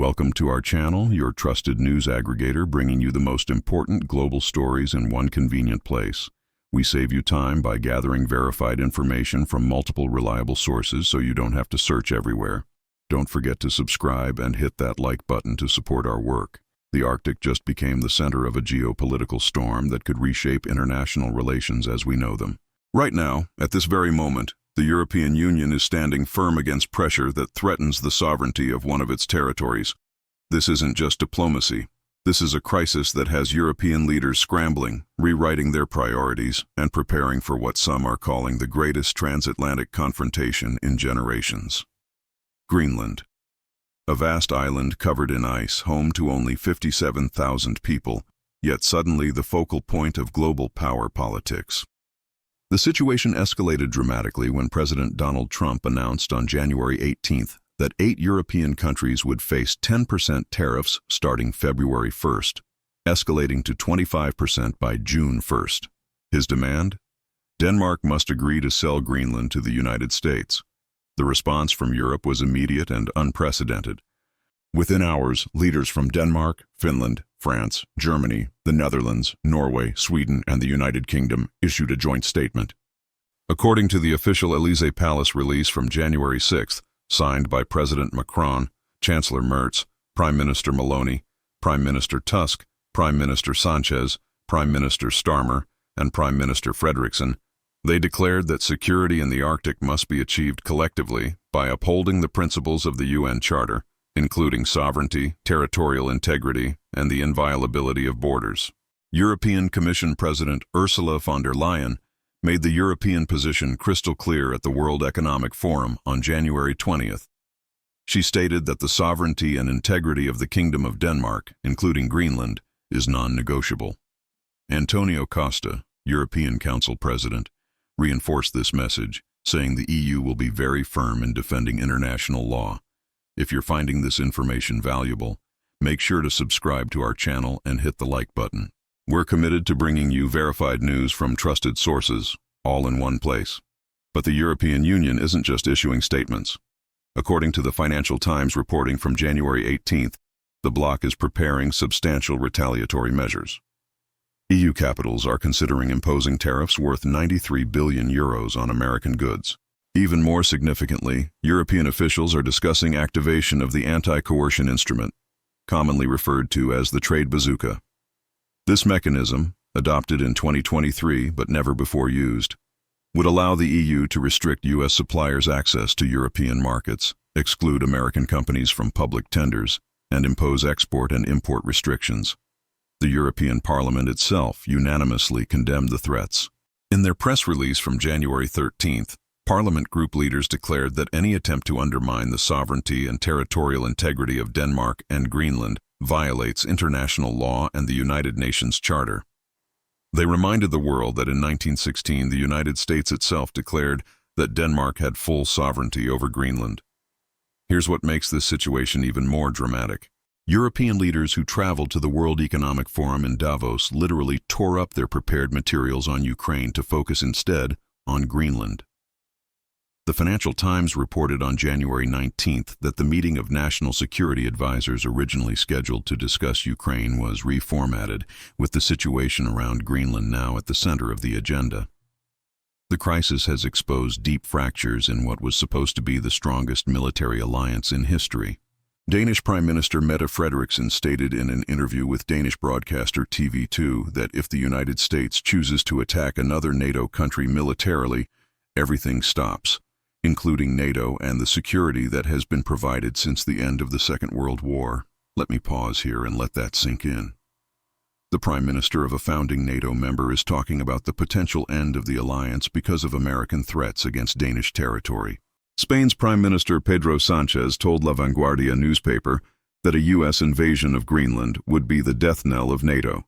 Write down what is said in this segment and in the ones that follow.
Welcome to our channel, your trusted news aggregator, bringing you the most important global stories in one convenient place. We save you time by gathering verified information from multiple reliable sources so you don't have to search everywhere. Don't forget to subscribe and hit that like button to support our work. The Arctic just became the center of a geopolitical storm that could reshape international relations as we know them. Right now, at this very moment, the European Union is standing firm against pressure that threatens the sovereignty of one of its territories. This isn't just diplomacy. This is a crisis that has European leaders scrambling, rewriting their priorities, and preparing for what some are calling the greatest transatlantic confrontation in generations. Greenland. A vast island covered in ice, home to only 57,000 people, yet suddenly the focal point of global power politics. The situation escalated dramatically when President Donald Trump announced on January 18th that 8 European countries would face 10% tariffs starting February 1st, escalating to 25% by June 1st. His demand? Denmark must agree to sell Greenland to the United States. The response from Europe was immediate and unprecedented. Within hours, leaders from Denmark, Finland, France, Germany, the Netherlands, Norway, Sweden, and the United Kingdom issued a joint statement. According to the official Élysée Palace release from January 6th, signed by President Macron, Chancellor Merz, Prime Minister Meloni, Prime Minister Tusk, Prime Minister Sanchez, Prime Minister Starmer, and Prime Minister Frederiksen, they declared that security in the Arctic must be achieved collectively by upholding the principles of the UN Charter, including sovereignty, territorial integrity, and the inviolability of borders. European Commission President Ursula von der Leyen made the European position crystal clear at the World Economic Forum on January 20th. She stated that the sovereignty and integrity of the Kingdom of Denmark, including Greenland, is non-negotiable. Antonio Costa, European Council President, reinforced this message, saying the EU will be very firm in defending international law. If you're finding this information valuable, make sure to subscribe to our channel and hit the like button. We're committed to bringing you verified news from trusted sources, all in one place. But the European Union isn't just issuing statements. According to the Financial Times reporting from January 18th, the bloc is preparing substantial retaliatory measures. EU capitals are considering imposing tariffs worth 93 billion euros on American goods. Even more significantly, European officials are discussing activation of the anti-coercion instrument, commonly referred to as the trade bazooka. This mechanism, adopted in 2023 but never before used, would allow the EU to restrict U.S. suppliers' access to European markets, exclude American companies from public tenders, and impose export and import restrictions. The European Parliament itself unanimously condemned the threats. In their press release from January 13th, Parliament group leaders declared that any attempt to undermine the sovereignty and territorial integrity of Denmark and Greenland violates international law and the United Nations Charter. They reminded the world that in 1916 the United States itself declared that Denmark had full sovereignty over Greenland. Here's what makes this situation even more dramatic. European leaders who traveled to the World Economic Forum in Davos literally tore up their prepared materials on Ukraine to focus instead on Greenland. The Financial Times reported on January 19th that the meeting of national security advisors originally scheduled to discuss Ukraine was reformatted, with the situation around Greenland now at the center of the agenda. The crisis has exposed deep fractures in what was supposed to be the strongest military alliance in history. Danish Prime Minister Mette Frederiksen stated in an interview with Danish broadcaster TV2 that if the United States chooses to attack another NATO country militarily, everything stops, including NATO and the security that has been provided since the end of the Second World War. Let me pause here and let that sink in. The Prime Minister of a founding NATO member is talking about the potential end of the alliance because of American threats against Danish territory. Spain's Prime Minister Pedro Sanchez told La Vanguardia newspaper that a U.S. invasion of Greenland would be the death knell of NATO.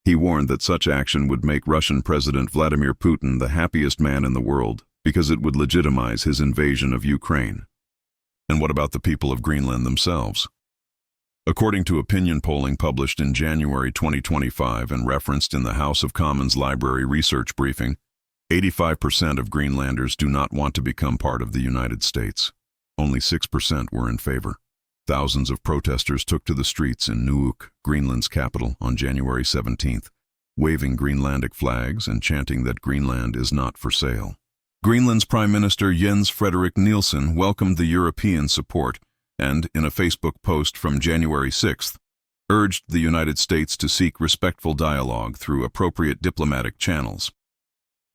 He warned that such action would make Russian President Vladimir Putin the happiest man in the world, because it would legitimize his invasion of Ukraine. And what about the people of Greenland themselves? According to opinion polling published in January 2025 and referenced in the House of Commons Library Research Briefing, 85% of Greenlanders do not want to become part of the United States. Only 6% were in favor. Thousands of protesters took to the streets in Nuuk, Greenland's capital, on January 17th, waving Greenlandic flags and chanting that Greenland is not for sale. Greenland's Prime Minister Jens Frederik Nielsen welcomed the European support and, in a Facebook post from January 6th, urged the United States to seek respectful dialogue through appropriate diplomatic channels.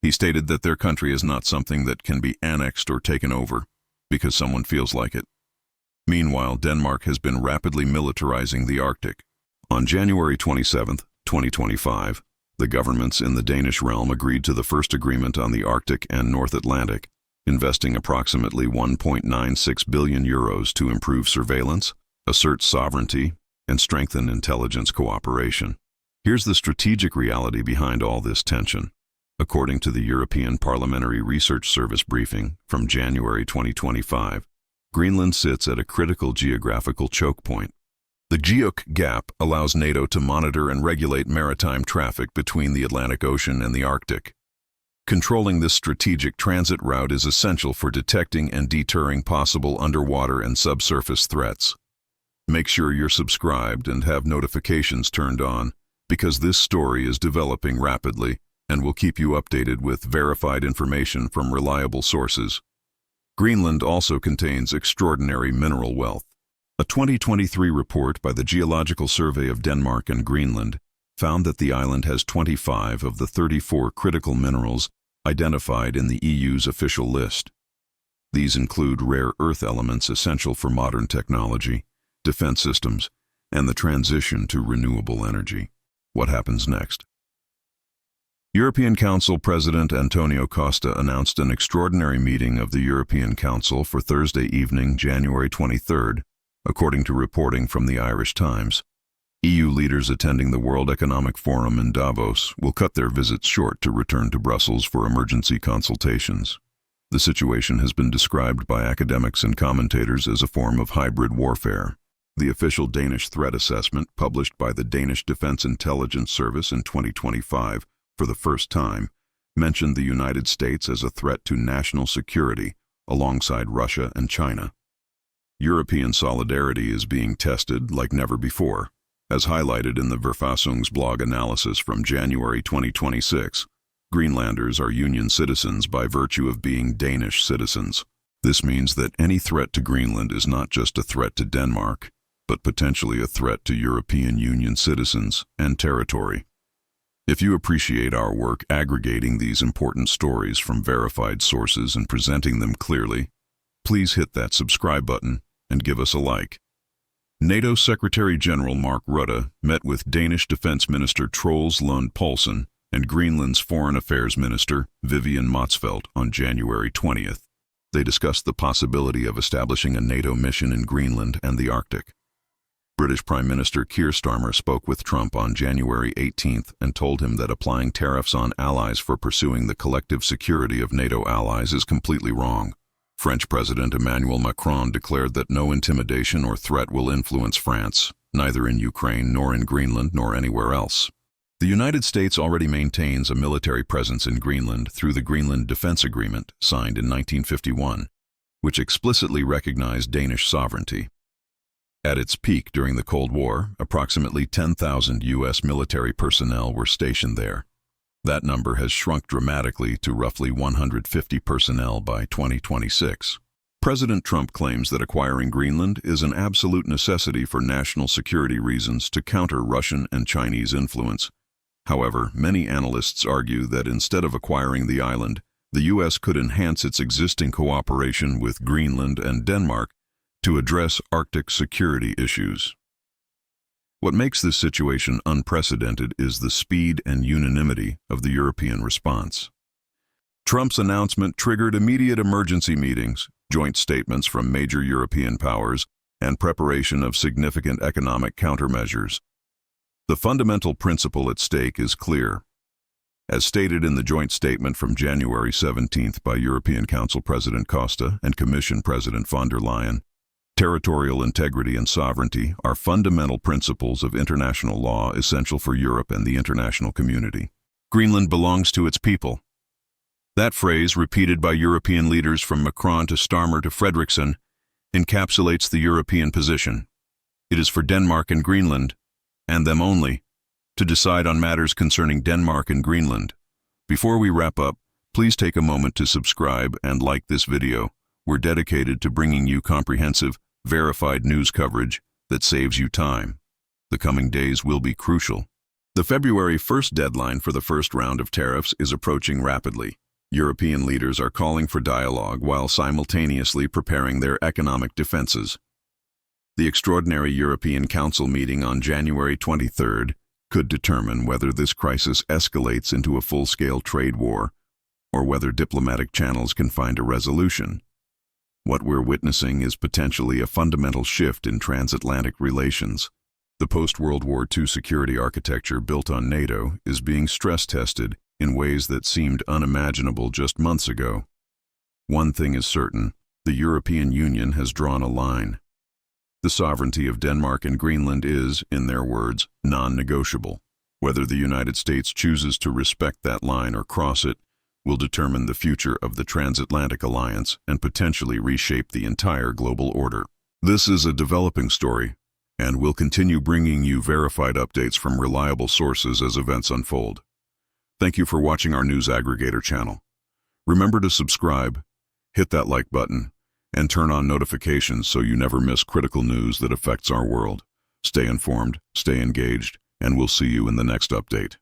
He stated that their country is not something that can be annexed or taken over because someone feels like it. Meanwhile, Denmark has been rapidly militarizing the Arctic. On January 27, 2025, the governments in the Danish realm agreed to the first agreement on the Arctic and North Atlantic, investing approximately 1.96 billion euros to improve surveillance, assert sovereignty, and strengthen intelligence cooperation. Here's the strategic reality behind all this tension. According to the European Parliamentary Research Service briefing from January 2025, Greenland sits at a critical geographical choke point. The GEOC gap allows NATO to monitor and regulate maritime traffic between the Atlantic Ocean and the Arctic. Controlling this strategic transit route is essential for detecting and deterring possible underwater and subsurface threats. Make sure you're subscribed and have notifications turned on, because this story is developing rapidly and will keep you updated with verified information from reliable sources. Greenland also contains extraordinary mineral wealth. A 2023 report by the Geological Survey of Denmark and Greenland found that the island has 25 of the 34 critical minerals identified in the EU's official list. These include rare earth elements essential for modern technology, defense systems, and the transition to renewable energy. What happens next? European Council President Antonio Costa announced an extraordinary meeting of the European Council for Thursday evening, January 23rd, according to reporting from the Irish Times. EU leaders attending the World Economic Forum in Davos will cut their visits short to return to Brussels for emergency consultations. The situation has been described by academics and commentators as a form of hybrid warfare. The official Danish threat assessment, published by the Danish Defense Intelligence Service in 2025, for the first time, mentioned the United States as a threat to national security, alongside Russia and China. European solidarity is being tested like never before, as highlighted in the Verfassungsblog blog analysis from January 2026. Greenlanders are Union citizens by virtue of being Danish citizens. This means that any threat to Greenland is not just a threat to Denmark, but potentially a threat to European Union citizens and territory. If you appreciate our work aggregating these important stories from verified sources and presenting them clearly, please hit that subscribe button and give us a like. NATO Secretary General Mark Rutte met with Danish Defense Minister Troels Lund Poulsen and Greenland's Foreign Affairs Minister Vivian Motzfeldt on January 20th. They discussed the possibility of establishing a NATO mission in Greenland and the Arctic. British Prime Minister Keir Starmer spoke with Trump on January 18th and told him that applying tariffs on allies for pursuing the collective security of NATO allies is completely wrong. French President Emmanuel Macron declared that no intimidation or threat will influence France, neither in Ukraine nor in Greenland nor anywhere else. The United States already maintains a military presence in Greenland through the Greenland Defense Agreement, signed in 1951, which explicitly recognized Danish sovereignty. At its peak during the Cold War, approximately 10,000 U.S. military personnel were stationed there. That number has shrunk dramatically to roughly 150 personnel by 2026. President Trump claims that acquiring Greenland is an absolute necessity for national security reasons to counter Russian and Chinese influence. However, many analysts argue that instead of acquiring the island, the U.S. could enhance its existing cooperation with Greenland and Denmark to address Arctic security issues. What makes this situation unprecedented is the speed and unanimity of the European response. Trump's announcement triggered immediate emergency meetings, joint statements from major European powers, and preparation of significant economic countermeasures. The fundamental principle at stake is clear. As stated in the joint statement from January 17th by European Council President Costa and Commission President von der Leyen, territorial integrity and sovereignty are fundamental principles of international law essential for Europe and the international community. Greenland belongs to its people. That phrase, repeated by European leaders from Macron to Starmer to Frederiksen, encapsulates the European position. It is for Denmark and Greenland, and them only, to decide on matters concerning Denmark and Greenland. Before we wrap up, please take a moment to subscribe and like this video. We're dedicated to bringing you comprehensive, verified news coverage that saves you time. The coming days will be crucial. The February 1st deadline for the first round of tariffs is approaching rapidly. European leaders are calling for dialogue while simultaneously preparing their economic defenses. The extraordinary European Council meeting on January 23rd could determine whether this crisis escalates into a full-scale trade war or whether diplomatic channels can find a resolution. What we're witnessing is potentially a fundamental shift in transatlantic relations. The post-World War II security architecture built on NATO is being stress-tested in ways that seemed unimaginable just months ago. One thing is certain: the European Union has drawn a line. The sovereignty of Denmark and Greenland is, in their words, non-negotiable. Whether the United States chooses to respect that line or cross it will determine the future of the transatlantic alliance and potentially reshape the entire global order. This is a developing story, and we'll continue bringing you verified updates from reliable sources as events unfold. Thank you for watching our news aggregator channel. Remember to subscribe, hit that like button, and turn on notifications so you never miss critical news that affects our world. Stay informed, stay engaged, and we'll see you in the next update.